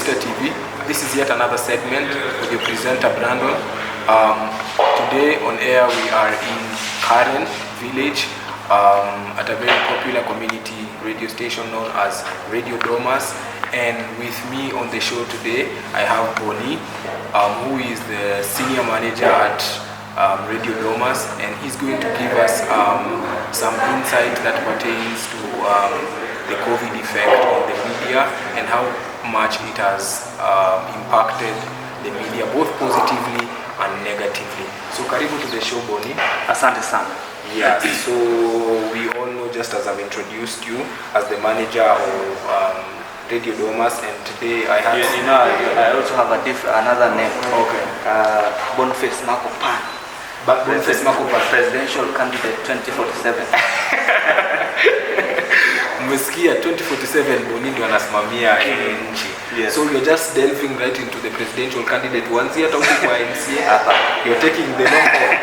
Vista TV. This is yet another segment with your presenter Brandon. Today on air we are in Karen village at a very popular community radio station known as Radio Domas. And with me on the show today I have Bonnie, who is the senior manager at Radio Domas, and he's going to give us some insight that pertains to the COVID effect on the media and how much it has impacted the media both positively and negatively. So karibu to the show Bonnie. Asante sana. Yeah, so we all know, just as I've introduced you, as the manager of Radio Domas, and today I have... I also have another name. Okay. Boniface Makopan. Boniface Makopan. Presidential candidate 2047. Mmesikia 2047 Boni ndio anasimamia nchi. Yes. So you're just delving right into the presidential candidate once yet out kwa MCA. You're taking the long haul.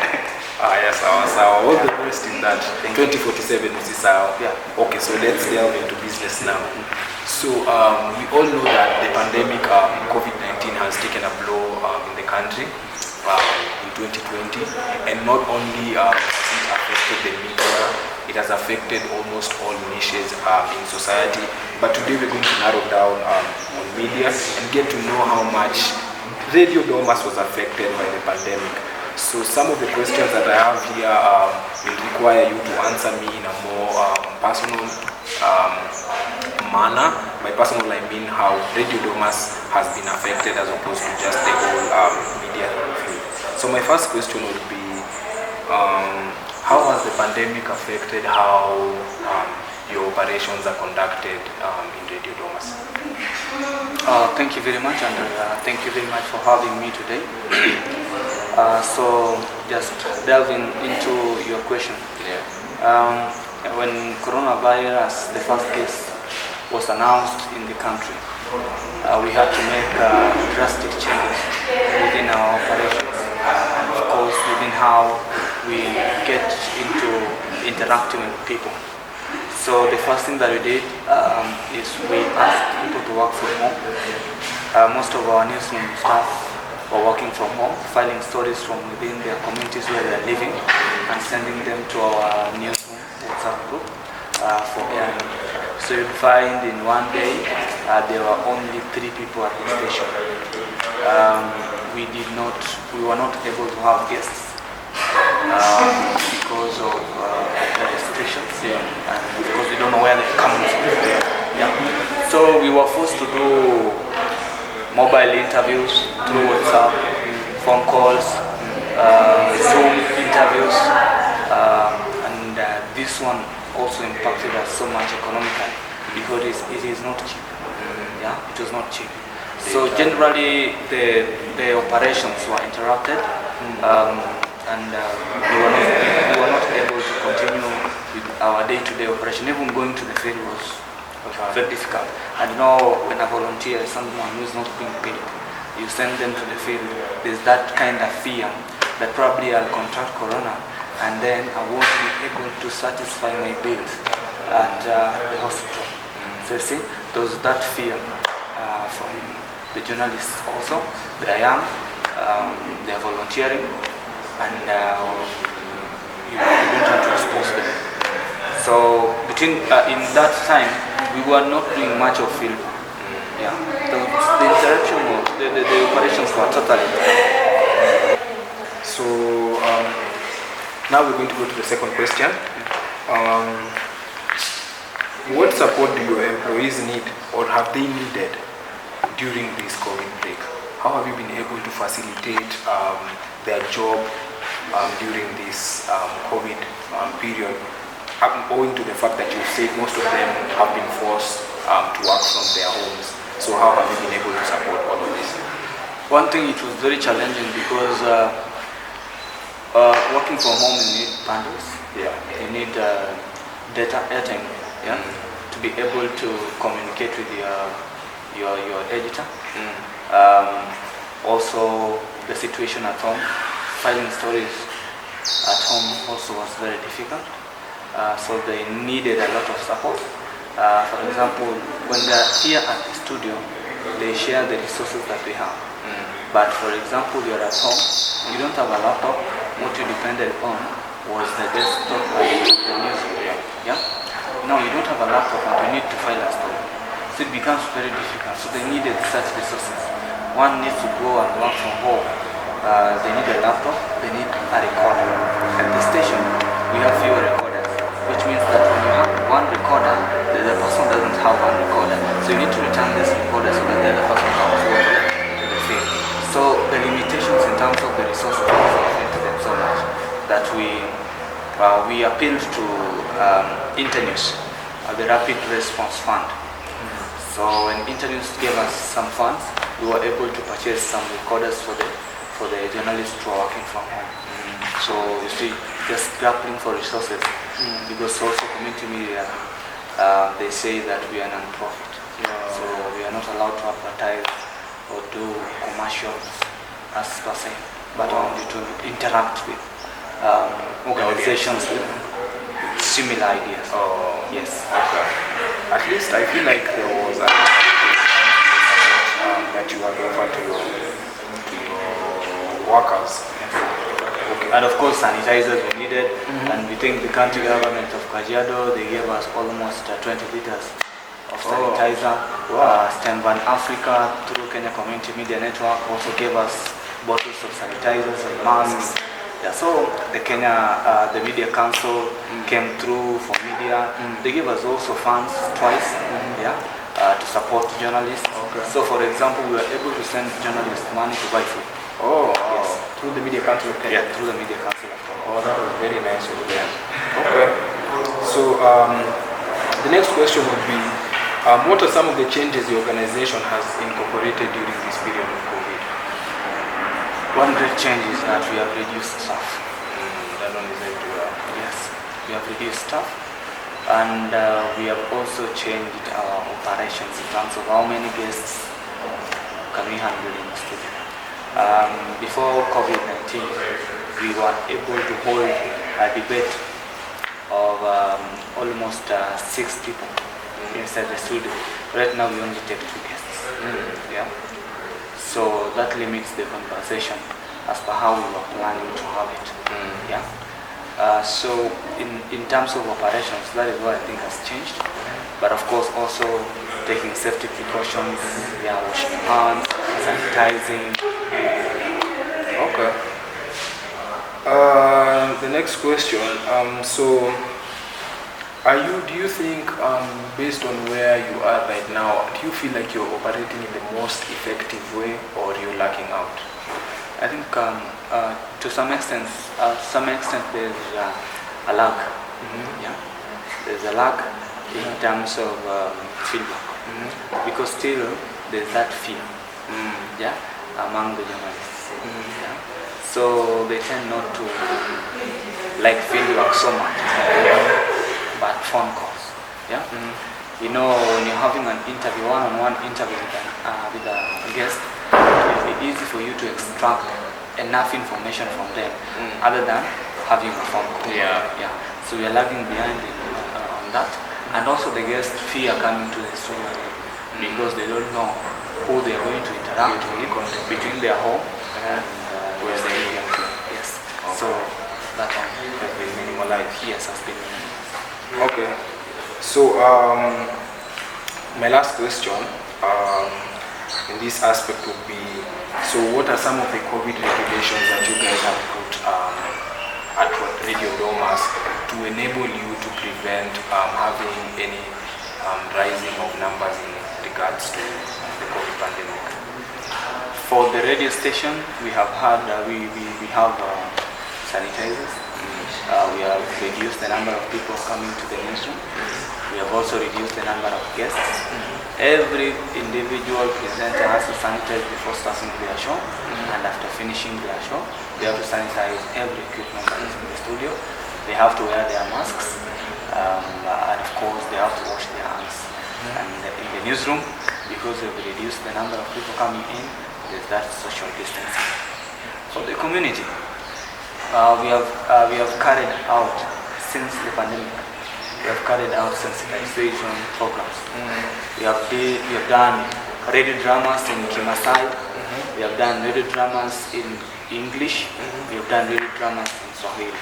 Yes, sawa. All the best in that. 2047 sawa. Yeah. Okay, so let's delve into business now. So we all know that the pandemic COVID-19 has taken a blow in the country in 2020, and not only has it affected the media, it has affected almost all niches in society. But today we're going to narrow down on media and get to know how much Radio Domas was affected by the pandemic. So some of the questions that I have here will require you to answer me in a more personal manner. By personal I mean how Radio Domas has been affected as opposed to just the whole media field. So my first question would be, how has the pandemic affected how your operations are conducted in Radio Domas? Thank you very much, and thank you very much for having me today. So just delving into your question. Yeah. When coronavirus, the first case, was announced in the country, we had to make drastic changes within our operations, and of course within how we get into interacting with people. So the first thing that we did is we asked people to work from home. Most of our newsroom staff were working from home, filing stories from within their communities where they are living and sending them to our newsroom WhatsApp group for airing. So you'd find in one day there were only 3 people at the station. We were not able to have guests because of the restrictions, and because we don't know where they're coming from. Yeah. So we were forced to do mobile interviews through WhatsApp, phone calls, Zoom interviews, and this one also impacted us so much economically because it is not cheap. Yeah, it was not cheap. So generally the operations were interrupted, and we were not able to continue with our day-to-day operation. Even going to the field was very difficult. And when a volunteer is someone who is not being paid, you send them to the field, there's that kind of fear that probably I'll contract corona and then I won't be able to satisfy my bills at the hospital. So you see, there's that fear from the journalists also. They are young, they are volunteering, and you don't want to expose them. So in that time, we were not doing much of field. Yeah, the interaction was, the operations were totally. So now we're going to go to the second question. What support do your employees need, or have they needed during this COVID break? How have you been able to facilitate their job during this COVID period, owing to the fact that you said most of them have been forced to work from their homes? So how have you been able to support all of this? One thing, it was very challenging because working from home, you need bundles. Yeah. You need data airtime, to be able to communicate with your editor. Also, the situation at home, filing stories at home also was very difficult. So they needed a lot of support. For example, when they're here at the studio, they share the resources that we have. But for example, you're at home, you don't have a laptop, what you depended on was the desktop and the newsroom. Yeah? Now you don't have a laptop and you need to file a story. So it becomes very difficult. So they needed such resources. One needs to go and work from home. They need a laptop, they need a recorder. At the station, we have fewer recorders, which means that when you have one recorder, the other person doesn't have one recorder. So you need to return this recorder so that the other person can go to the field. So the limitations in terms of the resources affect them so much that we appealed to Internews, the Rapid Response Fund. So when Internews gave us some funds, we were able to purchase some recorders for the journalists who are working from home. So you see, just grappling for resources, because also community media, they say that we are non-profit. So we are not allowed to advertise or do commercials as per se, but only to interact with organizations with similar ideas. Oh, yes. Okay. At least I feel like there was a that you had offered to your workers. Okay. And of course, sanitizers were needed, and we think the country government of Kajiado, they gave us almost 20 liters of sanitizer. Stemban Africa, through Kenya Community Media Network, also gave us bottles of sanitizers and masks. Yeah, so the the Media Council came through for media. They gave us also funds twice, to support journalists. Okay. So for example, we were able to send journalists money to buy food. Yes. Through the Media Council of Kenya? Yeah, through the Media Council of Kenya. That was very nice of them. Okay. So the next question would be, what are some of the changes the organization has incorporated during this period of COVID? One great change is that we have reduced staff. That one is everywhere. Yes, we have reduced staff, and we have also changed our operations in terms of how many guests can we handle in the studio. Before COVID-19, we were able to hold a debate of almost 6 people inside the studio. Right now we only take 2 guests. Yeah. So that limits the conversation as per how we were planning to have it. Yeah. So in terms of operations, that is what I think has changed. But of course also taking safety precautions, washing hands, sanitizing. Okay. The next question. Do you think, based on where you are right now, do you feel like you're operating in the most effective way, or you're lacking out? I think to some extent there's a lag. Yeah, there's a lag in terms of feedback, because still there's that fear, among the journalists. Yeah? So they tend not to like feedback so much, but phone calls. Yeah. You know, when you're having an interview, one-on-one interview with a guest, it will be easy for you to extract enough information from them, other than having a phone call. Yeah. So we are lagging behind on that, and also the guests fear coming to the studio because they don't know who they are going to interact with between their home and where they are. Yes. Okay. So that one has been minimalized. Yes, has been minimalized. Okay. So my last question in this aspect would be, so what are some of the COVID regulations that you guys have put at Radio Domas to enable you to prevent having any rising of numbers in regards to the COVID pandemic? For the radio station, we have had we have sanitizers. We have reduced the number of people coming to the newsroom. We have also reduced the number of guests. Every individual presenter has to sanitize before starting their show, and after finishing their show, they have to sanitize every equipment that is in the studio. They have to wear their masks, and of course they have to wash their hands. And in the newsroom, because we've reduced the number of people coming in, there's that social distancing. For the community, we have carried out since the pandemic. We have carried out sensitization programs. We have done radio dramas in Kimasai. We have done radio dramas in English. We have done radio dramas in Swahili.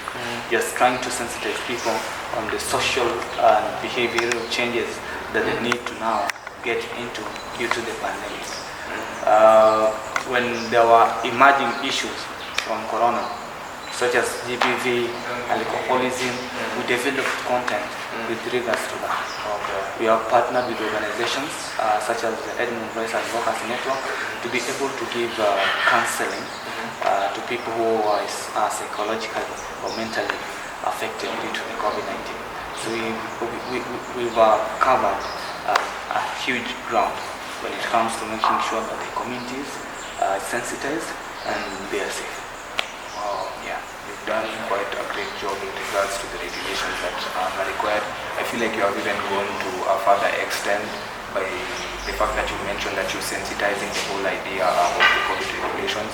Just trying to sensitize people on the social and behavioral changes that they need to now get into due to the pandemic. When there were emerging issues from Corona, such as GBV, alcoholism, we developed content with regards to that. We have partnered with organizations such as the Edmund Voice Advocacy Network to be able to give counseling to people who are psychologically or mentally affected due to the COVID-19. So we've covered a huge ground when it comes to making sure that the communities are sensitized and they are safe. Yeah, you've done quite a great job in regards to the regulations that are required. I feel like you have even gone to a further extent by the fact that you mentioned that you're sensitizing the whole idea of the COVID regulations,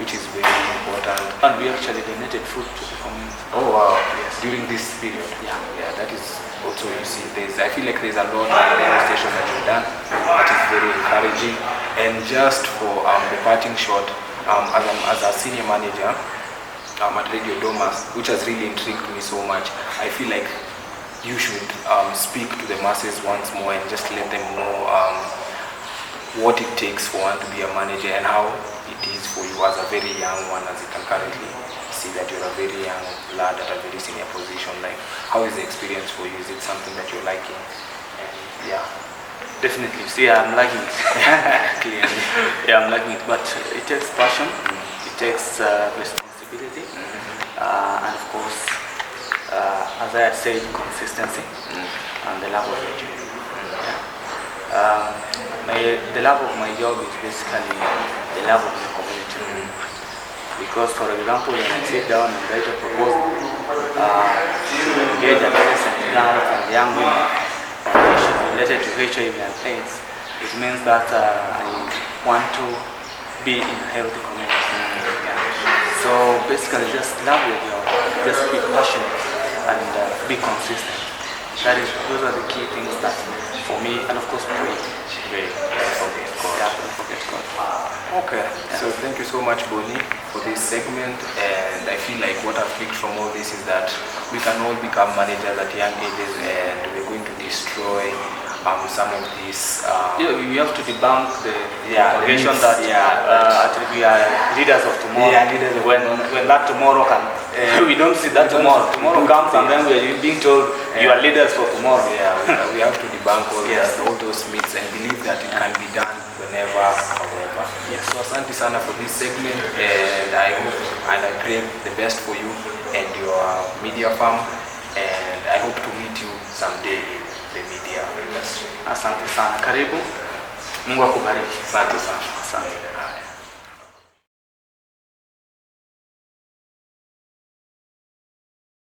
which is very important. And we actually donated food to the community. Oh wow, yes. During this period? Yeah. Yeah, that is also, you see, I feel like there's a lot of devastation that you've done, that is very encouraging. And just for the parting shot, as a senior manager, at Radio Domas, which has really intrigued me so much, I feel like you should speak to the masses once more and just let them know what it takes for one to be a manager and how it is for you as a very young one, as you can currently see that you're a very young lad at a very senior position. Like, how is the experience for you? Is it something that you're liking? Yeah, definitely. See, I'm liking it. Clearly. Yeah, I'm liking it, but it takes passion, it takes responsibility, and of course, as I had said, consistency and the love of the job. The love of my job is basically the love of the community. Because, for example, when I sit down and write a proposal to engage adolescent girls and young women on issues related to HIV and AIDS, it means that I want to be in a healthy community. So basically, just love your job, just be passionate and be consistent. Those are the key things that, for me, and of course, pray. Forget God. Okay, so thank you so much, Bonnie, for this segment. And I feel like what I've picked from all this is that we can all become managers at young ages, and we're going to destroy some of these. You have to debunk the allegation that we are leaders of tomorrow. Yeah, leaders of when that tomorrow can, we don't see that tomorrow. Tomorrow comes and then we're being told you are leaders for tomorrow. Yeah, we have to debunk all those myths and believe that it can be done whenever, however. Yes. So asante sana for this segment, and I hope and I pray the best for you and your media farm, and I hope to meet you someday in the media industry. Asante sana. Karibu. Mungu akubariki. Asante sana. Asante.